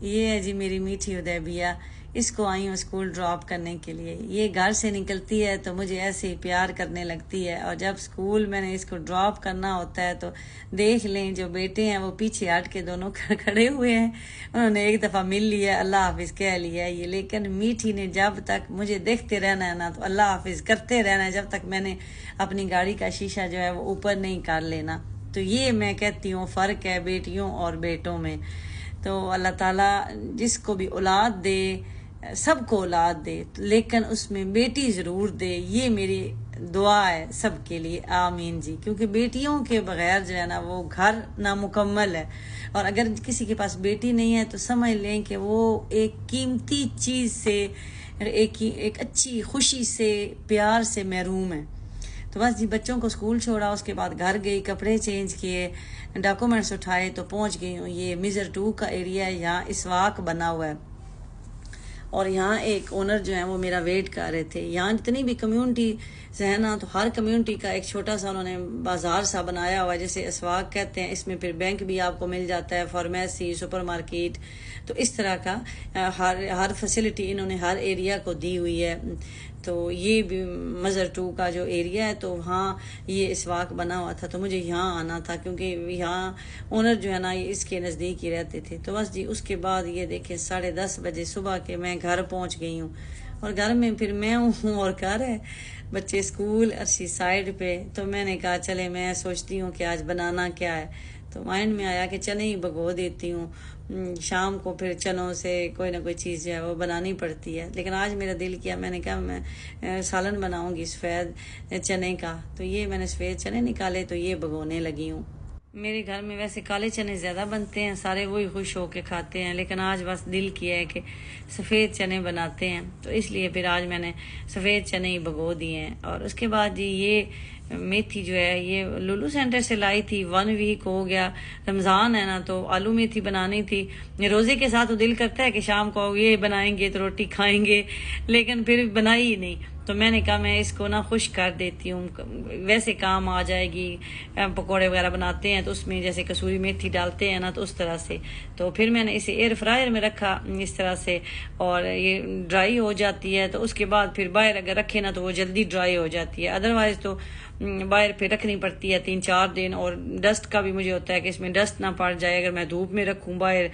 یہ ہے جی میری میٹھی ادیبیہ، اس کو آئی ہوں اسکول ڈراپ کرنے کے لیے۔ یہ گھر سے نکلتی ہے تو مجھے ایسے ہی پیار کرنے لگتی ہے، اور جب اسکول میں نے اس کو ڈراپ کرنا ہوتا ہے تو دیکھ لیں جو بیٹے ہیں وہ پیچھے ہٹ کے دونوں کھڑے ہوئے ہیں، انہوں نے ایک دفعہ مل لیا، اللہ حافظ کہہ لیا ہے یہ، لیکن میٹھی نے جب تک مجھے دیکھتے رہنا ہے نا تو اللہ حافظ کرتے رہنا ہے، جب تک میں نے اپنی گاڑی کا شیشہ جو ہے وہ اوپر نہیں کر لینا۔ تو یہ میں کہتی ہوں فرق ہے بیٹیوں اور بیٹوں میں۔ تو اللہ تعالیٰ جس کو بھی اولاد دے، سب کو اولاد دے، لیکن اس میں بیٹی ضرور دے، یہ میری دعا ہے سب کے لیے، آمین جی۔ کیونکہ بیٹیوں کے بغیر جو ہے نا وہ گھر نامکمل ہے، اور اگر کسی کے پاس بیٹی نہیں ہے تو سمجھ لیں کہ وہ ایک قیمتی چیز سے، ایک اچھی خوشی سے، پیار سے محروم ہے۔ تو بس جی بچوں کو اسکول چھوڑا، اس کے بعد گھر گئی، کپڑے چینج کیے، ڈاکومنٹس اٹھائے تو پہنچ گئی ہوں۔ یہ میزر 2 کا ایریا ہے، یہاں اسواق بنا ہوا ہے، اور یہاں ایک اونر جو ہیں وہ میرا ویٹ کر رہے تھے۔ یہاں جتنی بھی کمیونٹی ہے نا تو ہر کمیونٹی کا ایک چھوٹا سا انہوں نے بازار سا بنایا ہوا ہے، جیسے اسواق کہتے ہیں۔ اس میں پھر بینک بھی آپ کو مل جاتا ہے، فارمیسی، سپر مارکیٹ، تو اس طرح کا ہر فیسلٹی انہوں نے ہر ایریا کو دی ہوئی ہے۔ تو یہ بھی مزر 2 کا جو ایریا ہے تو وہاں یہ اسواق بنا ہوا تھا، تو مجھے یہاں آنا تھا کیونکہ یہاں اونر جو ہے نا یہ اس کے نزدیک ہی رہتے تھے۔ تو بس جی اس کے بعد یہ دیکھیں 10:30 بجے صبح کے میں گھر پہنچ گئی ہوں، اور گھر میں پھر میں ہوں اور گھر ہے، بچے اسکول، ارشی سائڈ پہ۔ تو میں نے کہا چلے میں سوچتی ہوں کہ آج بنانا کیا ہے، تو مائنڈ میں آیا کہ چنے ہی بھگو دیتی ہوں، شام کو پھر چنوں سے کوئی نہ کوئی چیز جو ہے وہ بنانی پڑتی ہے۔ لیکن آج میرا دل کیا، میں نے کہا میں سالن بناؤں گی سفید چنے کا، تو یہ میں نے سفید چنے نکالے تو یہ بھگونے لگی ہوں۔ میرے گھر میں ویسے کالے چنے زیادہ بنتے ہیں، سارے وہی خوش ہو کے کھاتے ہیں، لیکن آج بس دل کیا ہے کہ سفید چنے بناتے ہیں، تو اس لیے پھر آج میں نے سفید چنے ہی بھگو دیے ہیں۔ اور اس کے بعد جی یہ میتھی جو ہے یہ لولو سینٹر سے لائی تھی، 1 ویک ہو گیا، رمضان ہے نا تو آلو میتھی بنانی تھی۔ روزے کے ساتھ تو دل کرتا ہے کہ شام کو یہ بنائیں گے تو روٹی کھائیں گے، لیکن پھر بنائی ہی نہیں، تو میں نے کہا میں اس کو نا خشک کر دیتی ہوں، ویسے کام آ جائے گی۔ پکوڑے وغیرہ بناتے ہیں تو اس میں جیسے کسوری میتھی ڈالتے ہیں نا تو اس طرح سے، تو پھر میں نے اسے ایئر فرائر میں رکھا اس طرح سے، اور یہ ڈرائی ہو جاتی ہے، تو اس کے بعد پھر باہر اگر رکھے نا تو وہ جلدی ڈرائی ہو جاتی ہے، ادروائز تو باہر پھر رکھنی پڑتی ہے 3-4 دن۔ اور ڈسٹ کا بھی مجھے ہوتا ہے کہ اس میں ڈسٹ نہ پڑ جائے، اگر میں دھوپ میں رکھوں باہر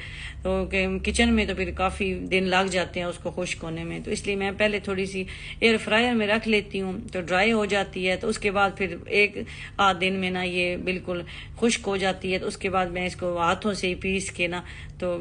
تو کچن میں تو پھر کافی دن لگ جاتے ہیں اس کو خشک ہونے میں، تو اس لیے میں پہلے تھوڑی سی ایئر فرائر میں رکھ لیتی ہوں تو ڈرائی ہو جاتی ہے، تو اس کے بعد پھر 1-8 دن میں نا یہ بالکل خشک ہو جاتی ہے، تو اس کے بعد میں اس کو ہاتھوں سے ہی پیس کے نا تو